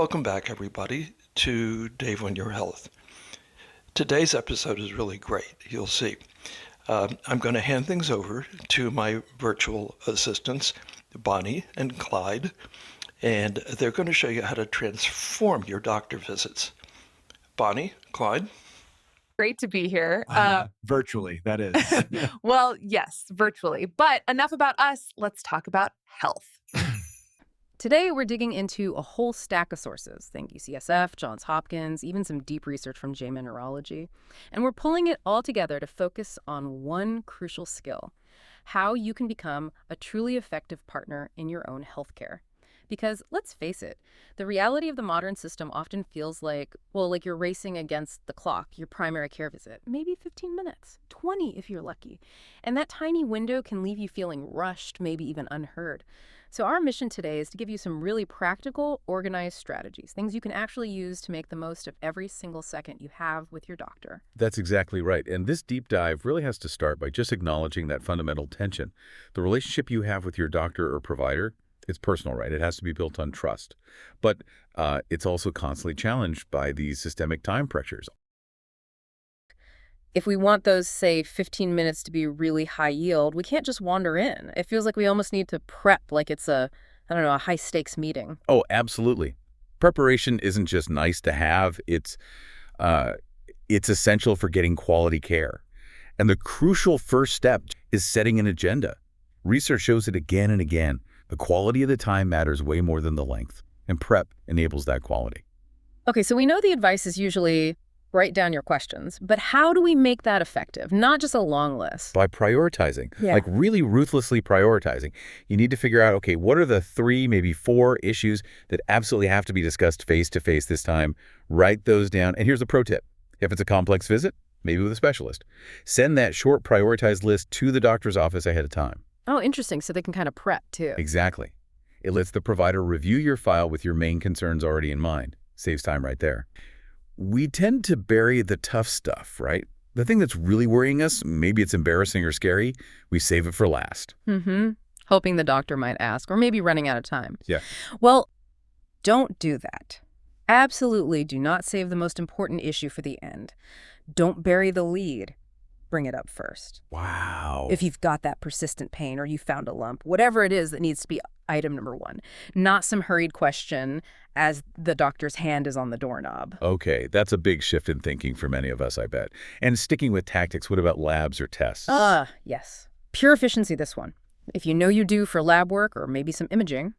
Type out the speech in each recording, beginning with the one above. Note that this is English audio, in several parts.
Welcome back, everybody, to Dave on Your Health. Today's episode is really great. You'll see. I'm going to hand things over to my virtual assistants, Bonnie and Clyde, and they're going to show you how to transform your doctor visits. Bonnie, Clyde? Great to be here. Virtually, that is. Well, yes, virtually. But enough about us. Let's talk about health. Today, we're digging into a whole stack of sources. Think UCSF, Johns Hopkins, even some deep research from JAMA Neurology. And we're pulling it all together to focus on one crucial skill: how you can become a truly effective partner in your own healthcare. Because let's face it, the reality of the modern system often feels like you're racing against the clock, your primary care visit. Maybe 15 minutes, 20 if you're lucky. And that tiny window can leave you feeling rushed, maybe even unheard. So our mission today is to give you some really practical, organized strategies, things you can actually use to make the most of every single second you have with your doctor. That's exactly right. And this deep dive really has to start by just acknowledging that fundamental tension. The relationship you have with your doctor or provider, it's personal, right? It has to be built on trust. But it's also constantly challenged by these systemic time pressures. If we want those, say, 15 minutes to be really high yield, we can't just wander in. It feels like we almost need to prep like it's a high-stakes meeting. Oh, absolutely. Preparation isn't just nice to have. It's essential for getting quality care. And the crucial first step is setting an agenda. Research shows it again and again. The quality of the time matters way more than the length, and prep enables that quality. Okay, so we know the advice is usually write down your questions, but how do we make that effective? Not just a long list. By prioritizing, Yeah. like really ruthlessly prioritizing. You need to figure out, okay, what are the 3, maybe 4 issues that absolutely have to be discussed face-to-face this time? Write those down. And here's a pro tip. If it's a complex visit, maybe with a specialist, send that short prioritized list to the doctor's office ahead of time. Oh, interesting. So they can kind of prep, too. Exactly. It lets the provider review your file with your main concerns already in mind. Saves time right there. We tend to bury the tough stuff, right? The thing that's really worrying us, maybe it's embarrassing or scary, we save it for last. Hoping the doctor might ask, or maybe running out of time. Yeah. Well, don't do that. Absolutely do not save the most important issue for the end. Don't bury the lead. Bring it up first. Wow. If you've got that persistent pain or you found a lump, whatever it is that needs to be item number 1, not some hurried question as the doctor's hand is on the doorknob. Okay, that's a big shift in thinking for many of us, I bet. And sticking with tactics, what about labs or tests? Yes. Pure efficiency, this one. If you know you do for lab work or maybe some imaging,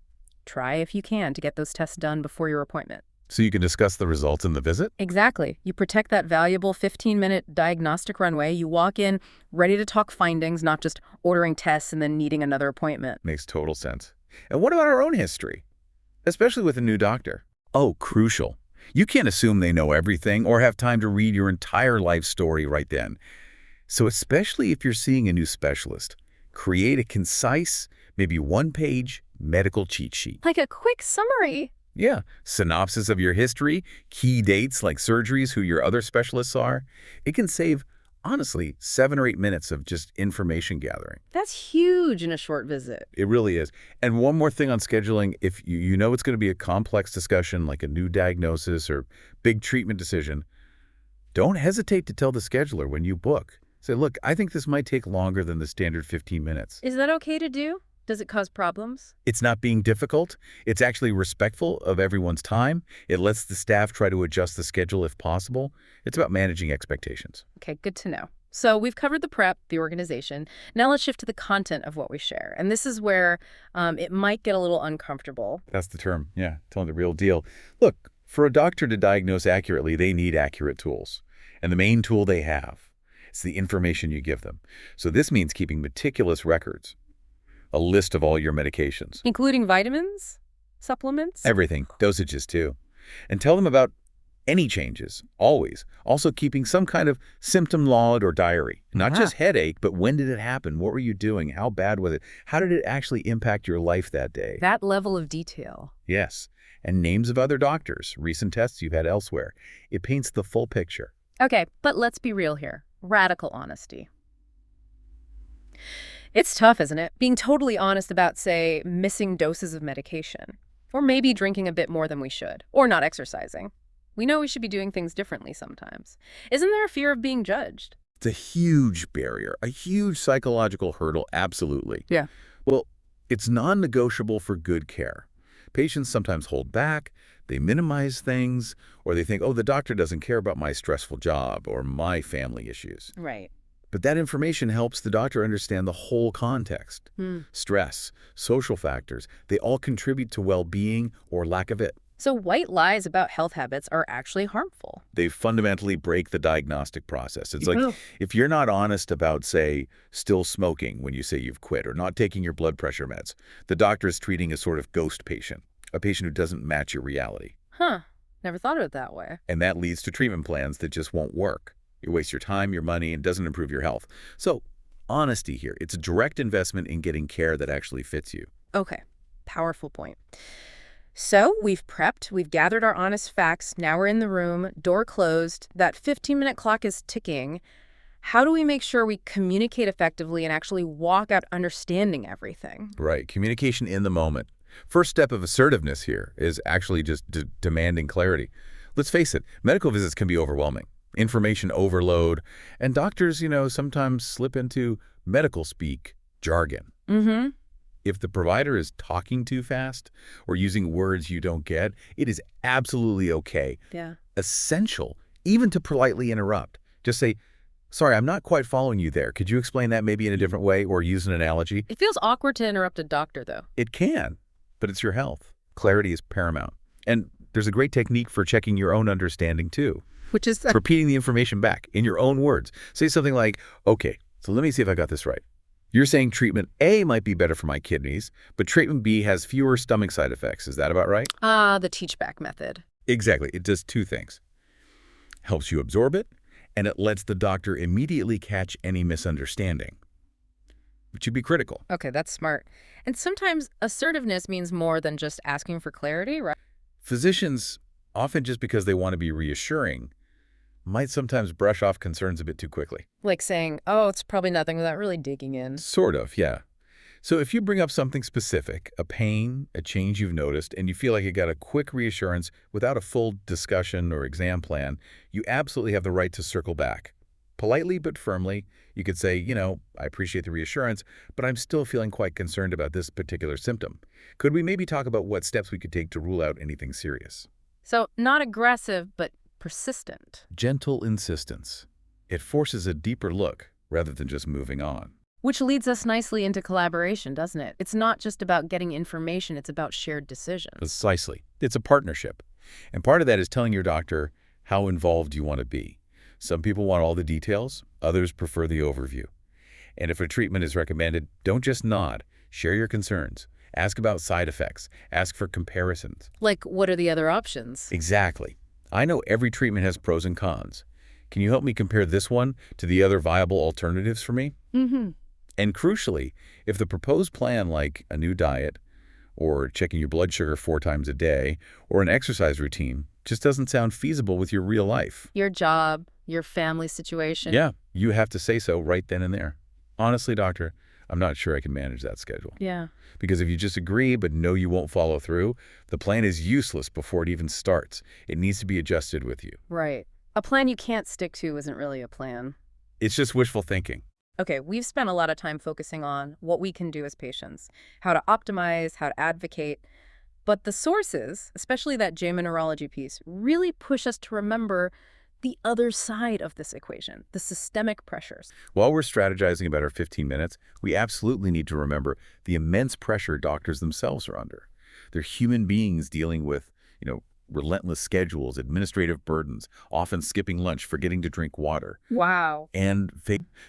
try if you can to get those tests done before your appointment. So you can discuss the results in the visit? Exactly. You protect that valuable 15-minute diagnostic runway. You walk in ready to talk findings, not just ordering tests and then needing another appointment. Makes total sense. And what about our own history? Especially with a new doctor. Oh, crucial. You can't assume they know everything or have time to read your entire life story right then. So especially if you're seeing a new specialist, create a concise, maybe 1-page medical cheat sheet. Like a quick summary. Yeah, synopsis of your history, key dates like surgeries, who your other specialists are. It can save, honestly, 7 or 8 minutes of just information gathering. That's huge in a short visit. It really is. And one more thing on scheduling, if you know it's going to be a complex discussion like a new diagnosis or big treatment decision, don't hesitate to tell the scheduler when you book. Say, look, I think this might take longer than the standard 15 minutes. Is that okay to do? Does it cause problems? It's not being difficult. It's actually respectful of everyone's time. It lets the staff try to adjust the schedule if possible. It's about managing expectations. Okay, good to know. So we've covered the prep, the organization. Now let's shift to the content of what we share. And this is where it might get a little uncomfortable. That's the term. Yeah, telling the real deal. Look, for a doctor to diagnose accurately, they need accurate tools. And the main tool they have is the information you give them. So this means keeping meticulous records. A list of all your medications. Including vitamins, supplements? Everything, dosages too. And tell them about any changes, always. Also keeping some kind of symptom log or diary. Not just headache, but when did it happen? What were you doing? How bad was it? How did it actually impact your life that day? That level of detail. Yes. And names of other doctors, recent tests you've had elsewhere. It paints the full picture. Okay, but let's be real here. Radical honesty. It's tough, isn't it? Being totally honest about, say, missing doses of medication. Or maybe drinking a bit more than we should, or not exercising. We know we should be doing things differently sometimes. Isn't there a fear of being judged? It's a huge barrier, a huge psychological hurdle, absolutely. Yeah. Well, it's non-negotiable for good care. Patients sometimes hold back, they minimize things, or they think, oh, the doctor doesn't care about my stressful job or my family issues. Right. But that information helps the doctor understand the whole context. Stress, social factors, they all contribute to well-being or lack of it. So white lies about health habits are actually harmful. They fundamentally break the diagnostic process. It's like Oh. if you're not honest about, say, still smoking when you say you've quit or not taking your blood pressure meds, the doctor is treating a sort of ghost patient, a patient who doesn't match your reality. Huh. Never thought of it that way. And that leads to treatment plans that just won't work. You waste your time, your money, and doesn't improve your health. So honesty here, it's a direct investment in getting care that actually fits you. Okay. Powerful point. So we've prepped, we've gathered our honest facts, now we're in the room, door closed, that 15-minute clock is ticking. How do we make sure we communicate effectively and actually walk out understanding everything? Right, communication in the moment. First step of assertiveness here is actually just demanding clarity. Let's face it, medical visits can be overwhelming. Information overload, and doctors, sometimes slip into medical speak jargon. Mm-hmm. If the provider is talking too fast or using words you don't get, it is absolutely okay, Yeah. essential, even to politely interrupt. Just say, sorry, I'm not quite following you there. Could you explain that maybe in a different way or use an analogy? It feels awkward to interrupt a doctor, though. It can, but it's your health. Clarity is paramount. And there's a great technique for checking your own understanding, too. Which is Repeating the information back in your own words. Say something like, okay, so let me see if I got this right. You're saying treatment A might be better for my kidneys, but treatment B has fewer stomach side effects. Is that about right? the teach-back method. Exactly. It does two things. Helps you absorb it, and it lets the doctor immediately catch any misunderstanding, which would be critical. Okay, that's smart. And sometimes assertiveness means more than just asking for clarity, right? Physicians, often just because they want to be reassuring, might sometimes brush off concerns a bit too quickly. Like saying, oh, it's probably nothing without really digging in. Sort of, yeah. So if you bring up something specific, a pain, a change you've noticed, and you feel like you got a quick reassurance without a full discussion or exam plan, you absolutely have the right to circle back. Politely but firmly, you could say, I appreciate the reassurance, but I'm still feeling quite concerned about this particular symptom. Could we maybe talk about what steps we could take to rule out anything serious? So not aggressive, but persistent. Gentle insistence. It forces a deeper look rather than just moving on. Which leads us nicely into collaboration, doesn't it? It's not just about getting information, it's about shared decisions. Precisely. It's a partnership. And part of that is telling your doctor how involved you want to be. Some people want all the details, others prefer the overview. And if a treatment is recommended, don't just nod. Share your concerns. Ask about side effects. Ask for comparisons. Like, what are the other options? Exactly. I know every treatment has pros and cons. Can you help me compare this one to the other viable alternatives for me? Mm-hmm. And crucially, if the proposed plan like a new diet or checking your blood sugar 4 times a day or an exercise routine just doesn't sound feasible with your real life. Your job, your family situation. Yeah, you have to say so right then and there. Honestly, doctor, I'm not sure I can manage that schedule. Yeah. Because if you just agree but know you won't follow through, the plan is useless before it even starts. It needs to be adjusted with you. Right. A plan you can't stick to isn't really a plan. It's just wishful thinking. Okay, we've spent a lot of time focusing on what we can do as patients, how to optimize, how to advocate. But the sources, especially that JAMA neurology piece, really push us to remember the other side of this equation, the systemic pressures. While we're strategizing about our 15 minutes, we absolutely need to remember the immense pressure doctors themselves are under. They're human beings dealing with, relentless schedules, administrative burdens, often skipping lunch, forgetting to drink water. Wow. And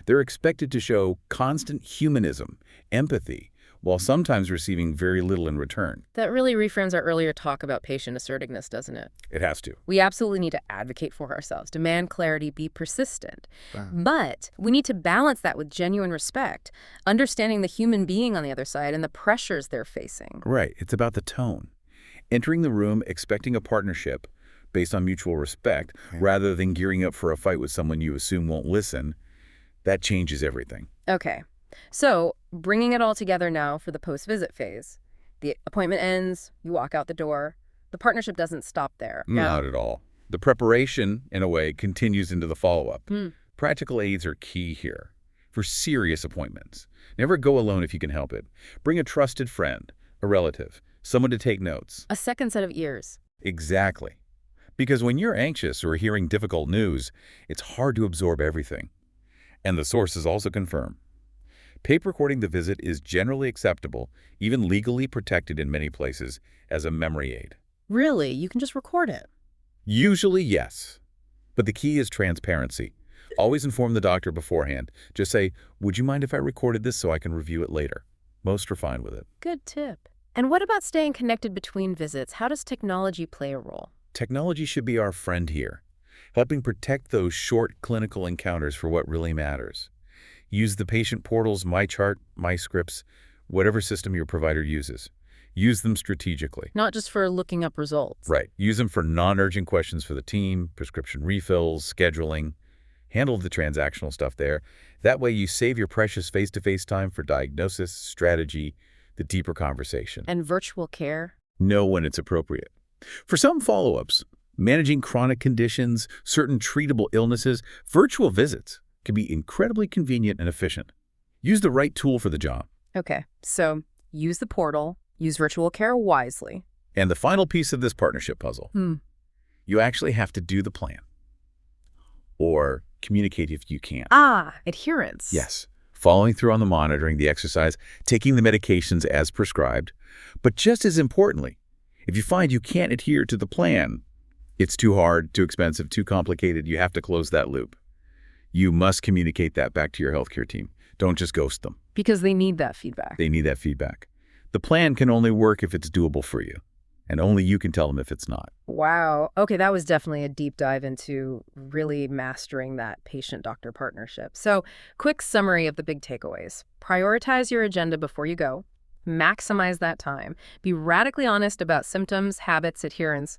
they're expected to show constant humanism, empathy, while sometimes receiving very little in return. That really reframes our earlier talk about patient assertiveness, doesn't it? It has to. We absolutely need to advocate for ourselves, demand clarity, be persistent. Wow. But we need to balance that with genuine respect, understanding the human being on the other side and the pressures they're facing. Right. It's about the tone. Entering the room expecting a partnership based on mutual respect rather than gearing up for a fight with someone you assume won't listen, that changes everything. Okay. So, bringing it all together now for the post-visit phase. The appointment ends, you walk out the door. The partnership doesn't stop there. Not at all. The preparation, in a way, continues into the follow-up. Practical aids are key here for serious appointments. Never go alone if you can help it. Bring a trusted friend, a relative, someone to take notes. A second set of ears. Exactly. Because when you're anxious or hearing difficult news, it's hard to absorb everything. And the sources also confirm. Tape recording the visit is generally acceptable, even legally protected in many places, as a memory aid. Really? You can just record it? Usually, yes. But the key is transparency. Always inform the doctor beforehand. Just say, would you mind if I recorded this so I can review it later? Most are fine with it. Good tip. And what about staying connected between visits? How does technology play a role? Technology should be our friend here, helping protect those short clinical encounters for what really matters. Use the patient portals, MyChart, MyScripts, whatever system your provider uses. Use them strategically. Not just for looking up results. Right. Use them for non-urgent questions for the team, prescription refills, scheduling. Handle the transactional stuff there. That way you save your precious face-to-face time for diagnosis, strategy, the deeper conversation. And virtual care? Know when it's appropriate. For some follow-ups, managing chronic conditions, certain treatable illnesses, virtual visits can be incredibly convenient and efficient. Use the right tool for the job. Okay, so use the portal, use virtual care wisely. And the final piece of this partnership puzzle, you actually have to do the plan. Or communicate if you can't. Adherence. Yes. Following through on the monitoring, the exercise, taking the medications as prescribed. But just as importantly, if you find you can't adhere to the plan, it's too hard, too expensive, too complicated, you have to close that loop. You must communicate that back to your healthcare team. Don't just ghost them. Because they need that feedback. They need that feedback. The plan can only work if it's doable for you. And only you can tell them if it's not. Wow. Okay, that was definitely a deep dive into really mastering that patient-doctor partnership. So, quick summary of the big takeaways. Prioritize your agenda before you go. Maximize that time. Be radically honest about symptoms, habits, adherence.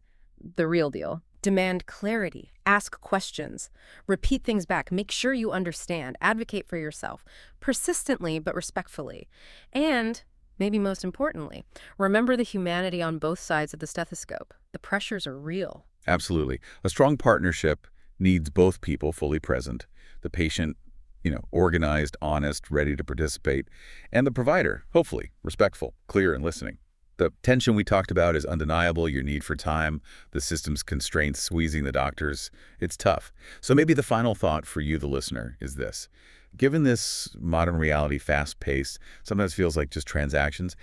The real deal. Demand clarity. Ask questions. Repeat things back. Make sure you understand. Advocate for yourself. Persistently but respectfully. And maybe most importantly, remember the humanity on both sides of the stethoscope. The pressures are real. Absolutely. A strong partnership needs both people fully present. The patient, organized, honest, ready to participate, and the provider, hopefully, respectful, clear, and listening. The tension we talked about is undeniable, your need for time, the system's constraints squeezing the doctors. It's tough. So maybe the final thought for you, the listener, is this. Given this modern reality, fast-paced, sometimes feels like just transactions,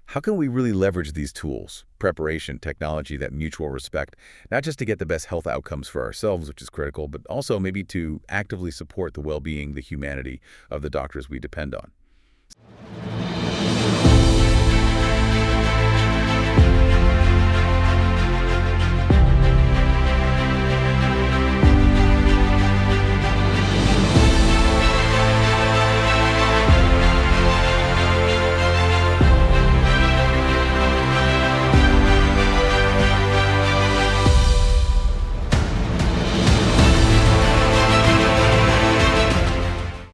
how can we really leverage these tools, preparation, technology, that mutual respect, not just to get the best health outcomes for ourselves, which is critical, but also maybe to actively support the well-being, the humanity of the doctors we depend on?